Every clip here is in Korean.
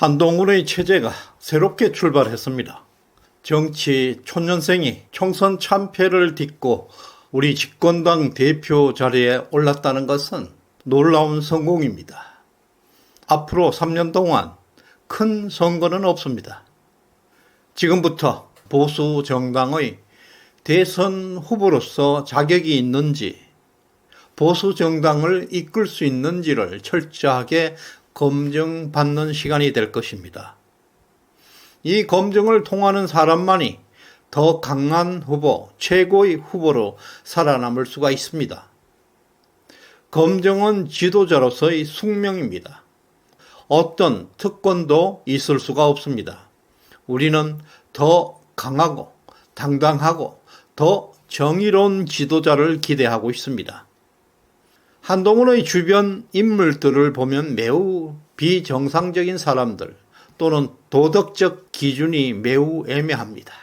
한동훈의 체제가 새롭게 출발했습니다. 정치 초년생이 총선 참패를 딛고 우리 집권당 대표 자리에 올랐다는 것은 놀라운 성공입니다. 앞으로 3년 동안 큰 선거는 없습니다. 지금부터 보수 정당의 대선 후보로서 자격이 있는지, 보수 정당을 이끌 수 있는지를 철저하게 검증받는 시간이 될 것입니다. 이 검증을 통하는 사람만이 더 강한 후보, 최고의 후보로 살아남을 수가 있습니다. 검증은 지도자로서의 숙명입니다. 어떤 특권도 있을 수가 없습니다. 우리는 더 강하고 당당하고 더 정의로운 지도자를 기대하고 있습니다. 한동훈의 주변 인물들을 보면 매우 비정상적인 사람들 또는 도덕적 기준이 매우 애매합니다.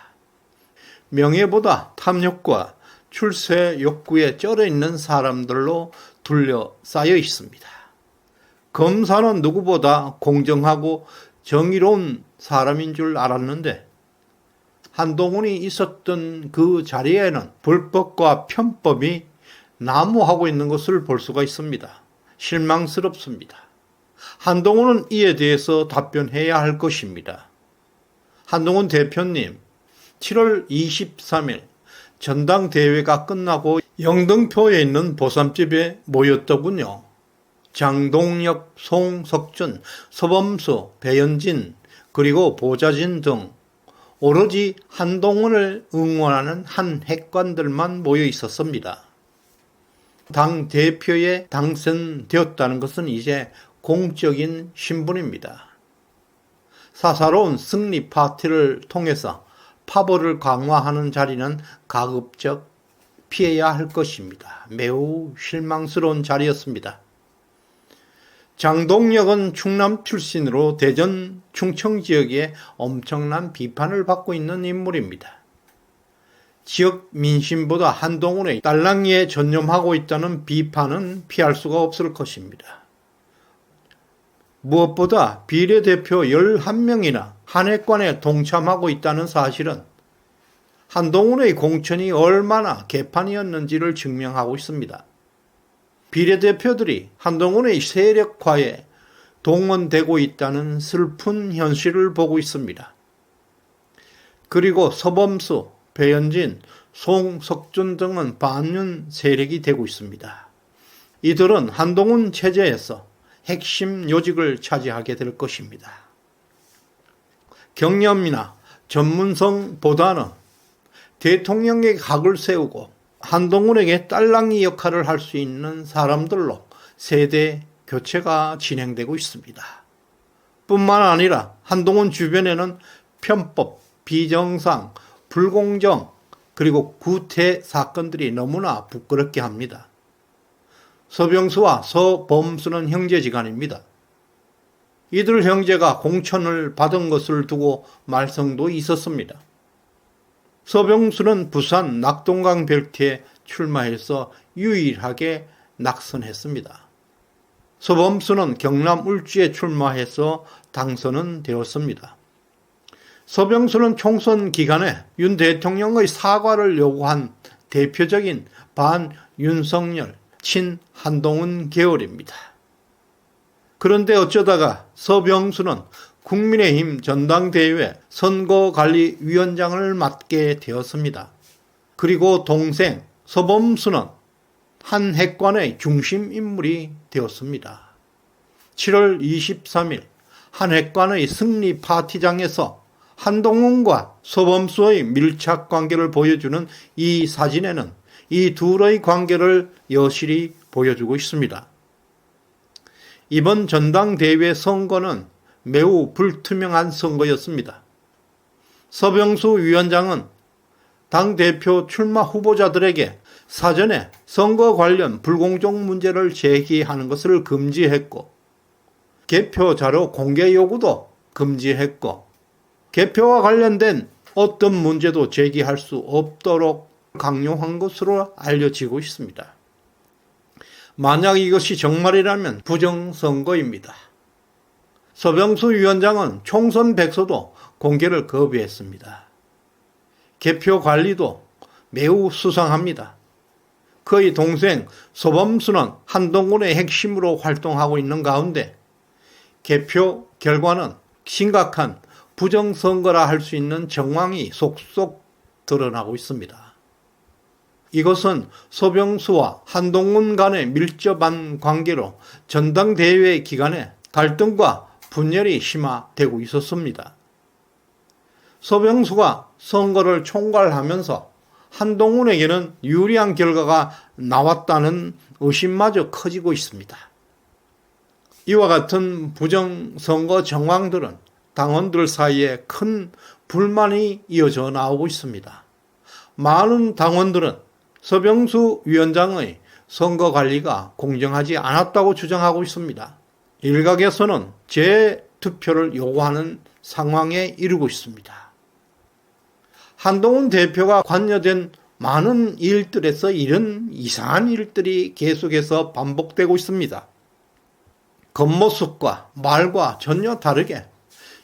명예보다 탐욕과 출세 욕구에 쩔어 있는 사람들로 둘러싸여 있습니다. 검사는 누구보다 공정하고 정의로운 사람인 줄 알았는데 한동훈이 있었던 그 자리에는 불법과 편법이 난무하고 있는 것을 볼 수가 있습니다. 실망스럽습니다. 한동훈은 이에 대해서 답변해야 할 것입니다. 한동훈 대표님, 7월 23일 전당대회가 끝나고 영등포에 있는 보쌈집에 모였더군요. 장동혁, 송석준, 서범수, 배현진, 그리고 보좌진 등 오로지 한동훈을 응원하는 한 핵관들만 모여 있었습니다. 당 대표에 당선되었다는 것은 이제 공적인 신분입니다. 사사로운 승리 파티를 통해서 파벌을 강화하는 자리는 가급적 피해야 할 것입니다. 매우 실망스러운 자리였습니다. 장동혁은 충남 출신으로 대전 충청 지역에 엄청난 비판을 받고 있는 인물입니다. 지역 민심보다 한동훈의 딸랑이에 전념하고 있다는 비판은 피할 수가 없을 것입니다. 무엇보다 비례대표 11명이나 한핵관에 동참하고 있다는 사실은 한동훈의 공천이 얼마나 개판이었는지를 증명하고 있습니다. 비례대표들이 한동훈의 세력화에 동원되고 있다는 슬픈 현실을 보고 있습니다. 그리고 서범수, 배현진, 송석준 등은 반윤 세력이 되고 있습니다. 이들은 한동훈 체제에서 핵심 요직을 차지하게 될 것입니다. 경험이나 전문성보다는 대통령에게 각을 세우고 한동훈에게 딸랑이 역할을 할 수 있는 사람들로 세대 교체가 진행되고 있습니다. 뿐만 아니라 한동훈 주변에는 편법, 비정상, 불공정, 그리고 구태 사건들이 너무나 부끄럽게 합니다. 서병수와 서범수는 형제지간입니다. 이들 형제가 공천을 받은 것을 두고 말썽도 있었습니다. 서병수는 부산 낙동강 벨트에 출마해서 유일하게 낙선했습니다. 서범수는 경남 울주에 출마해서 당선은 되었습니다. 서병수는 총선 기간에 윤 대통령의 사과를 요구한 대표적인 반윤석열, 친한동훈 계열입니다. 그런데 어쩌다가 서병수는 국민의힘 전당대회 선거관리위원장을 맡게 되었습니다. 그리고 동생 서범수는 한 핵관의 중심 인물이 되었습니다. 7월 23일 한 핵관의 승리 파티장에서 한동훈과 서범수의 밀착 관계를 보여주는 이 사진에는 이 둘의 관계를 여실히 보여주고 있습니다. 이번 전당대회 선거는 매우 불투명한 선거였습니다. 서병수 위원장은 당대표 출마 후보자들에게 사전에 선거 관련 불공정 문제를 제기하는 것을 금지했고, 개표 자료 공개 요구도 금지했고, 개표와 관련된 어떤 문제도 제기할 수 없도록 강요한 것으로 알려지고 있습니다. 만약 이것이 정말이라면 부정선거입니다. 서병수 위원장은 총선 백서도 공개를 거부했습니다. 개표 관리도 매우 수상합니다. 그의 동생 서범수는 한동훈의 핵심으로 활동하고 있는 가운데 개표 결과는 심각한 부정선거라 할 수 있는 정황이 속속 드러나고 있습니다. 이것은 서병수와 한동훈 간의 밀접한 관계로 전당대회 기간에 갈등과 분열이 심화되고 있었습니다. 서병수가 선거를 총괄하면서 한동훈에게는 유리한 결과가 나왔다는 의심마저 커지고 있습니다. 이와 같은 부정선거 정황들은 당원들 사이에 큰 불만이 이어져 나오고 있습니다. 많은 당원들은 서병수 위원장의 선거 관리가 공정하지 않았다고 주장하고 있습니다. 일각에서는 재투표를 요구하는 상황에 이르고 있습니다. 한동훈 대표가 관여된 많은 일들에서 이런 이상한 일들이 계속해서 반복되고 있습니다. 겉모습과 말과 전혀 다르게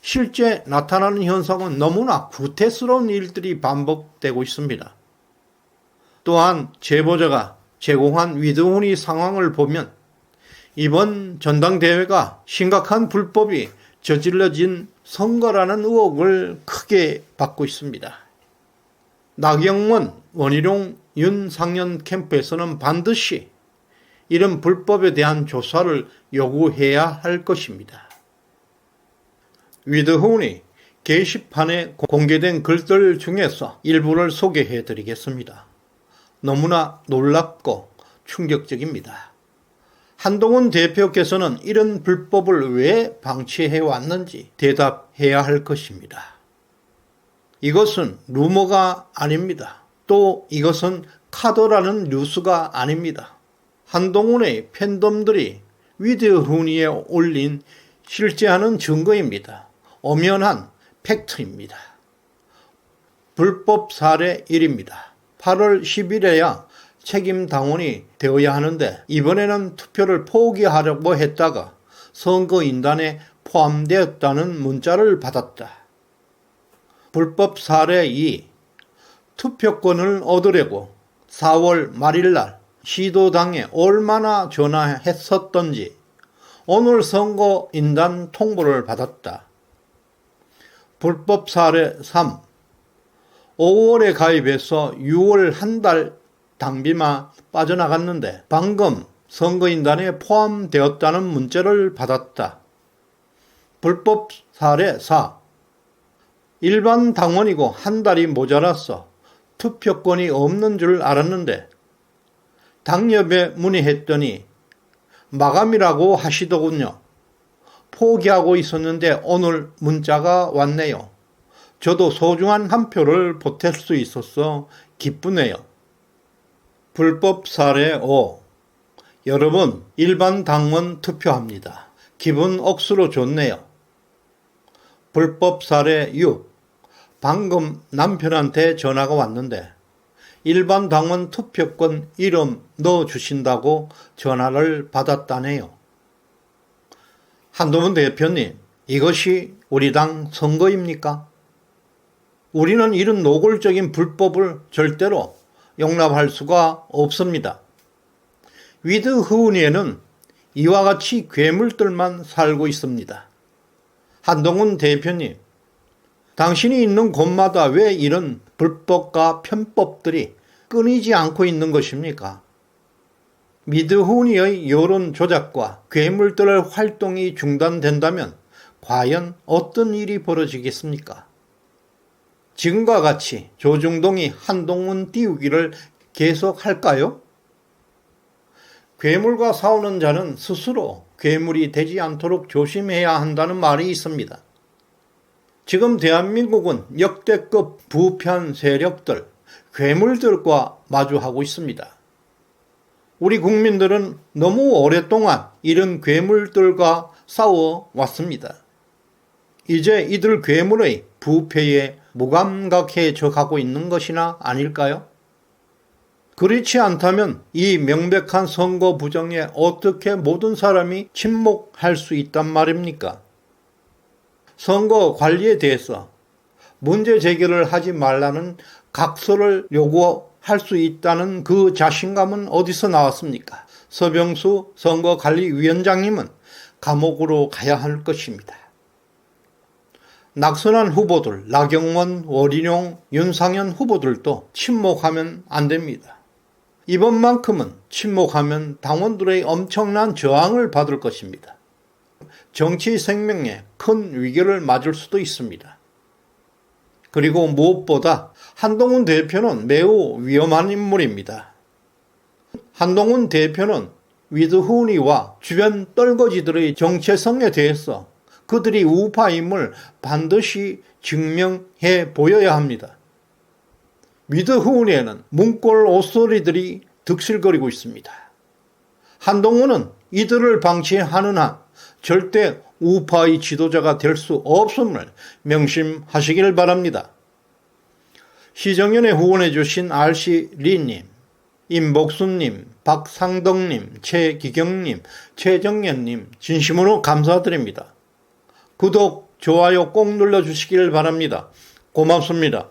실제 나타나는 현상은 너무나 구태스러운 일들이 반복되고 있습니다. 또한 제보자가 제공한 위드훈이 상황을 보면 이번 전당대회가 심각한 불법이 저질러진 선거라는 의혹을 크게 받고 있습니다. 나경원, 원희룡, 윤상현 캠프에서는 반드시 이런 불법에 대한 조사를 요구해야 할 것입니다. 위드훈이 게시판에 공개된 글들 중에서 일부를 소개해 드리겠습니다. 너무나 놀랍고 충격적입니다. 한동훈 대표께서는 이런 불법을 왜 방치해 왔는지 대답해야 할 것입니다. 이것은 루머가 아닙니다. 또 이것은 카더라는 뉴스가 아닙니다. 한동훈의 팬덤들이 위드훈이에 올린 실제하는 증거입니다. 엄연한 팩트입니다. 불법 사례 1입니다. 8월 10일에야 책임 당원이 되어야 하는데 이번에는 투표를 포기하려고 했다가 선거인단에 포함되었다는 문자를 받았다. 불법 사례 2. 투표권을 얻으려고 4월 말일날 시도당에 얼마나 전화했었던지 오늘 선거인단 통보를 받았다. 불법 사례 3. 5월에 가입해서 6월 한 달 당비만 빠져나갔는데 방금 선거인단에 포함되었다는 문자를 받았다. 불법 사례 4. 일반 당원이고 한 달이 모자라서 투표권이 없는 줄 알았는데 당협에 문의했더니 마감이라고 하시더군요. 포기하고 있었는데 오늘 문자가 왔네요. 저도 소중한 한 표를 보탤 수 있어서 기쁘네요. 불법 사례 5. 여러분, 일반 당원 투표합니다. 기분 억수로 좋네요. 불법 사례 6. 방금 남편한테 전화가 왔는데 일반 당원 투표권 이름 넣어주신다고 전화를 받았다네요. 한동훈 대표님, 이것이 우리 당 선거입니까? 우리는 이런 노골적인 불법을 절대로 용납할 수가 없습니다. 위드훈이에는 이와 같이 괴물들만 살고 있습니다. 한동훈 대표님, 당신이 있는 곳마다 왜 이런 불법과 편법들이 끊이지 않고 있는 것입니까? 위드훈이의 여론 조작과 괴물들의 활동이 중단된다면 과연 어떤 일이 벌어지겠습니까? 지금과 같이 조중동이 한동훈 띄우기를 계속할까요? 괴물과 싸우는 자는 스스로 괴물이 되지 않도록 조심해야 한다는 말이 있습니다. 지금 대한민국은 역대급 부편 세력들, 괴물들과 마주하고 있습니다. 우리 국민들은 너무 오랫동안 이런 괴물들과 싸워왔습니다. 이제 이들 괴물의 부패에 무감각해져 가고 있는 것이나 아닐까요? 그렇지 않다면 이 명백한 선거 부정에 어떻게 모든 사람이 침묵할 수 있단 말입니까? 선거 관리에 대해서 문제 제기를 하지 말라는 각서를 요구할 수 있다는 그 자신감은 어디서 나왔습니까? 서병수 선거관리위원장님은 감옥으로 가야 할 것입니다. 낙선한 후보들 나경원, 원희룡, 윤상현 후보들도 침묵하면 안 됩니다. 이번만큼은 침묵하면 당원들의 엄청난 저항을 받을 것입니다. 정치 생명에 큰 위기를 맞을 수도 있습니다. 그리고 무엇보다 한동훈 대표는 매우 위험한 인물입니다. 한동훈 대표는 위드훈이와 주변 떨거지들의 정체성에 대해서 그들이 우파임을 반드시 증명해 보여야 합니다. 위드훈에는 문골 옷소리들이 득실거리고 있습니다. 한동훈은 이들을 방치하는 한 절대 우파의 지도자가 될 수 없음을 명심하시길 바랍니다. 시정연에 후원해 주신 RC리님, 임복순님, 박상덕님, 최기경님, 최정연님 진심으로 감사드립니다. 구독, 좋아요 꼭 눌러주시길 바랍니다. 고맙습니다.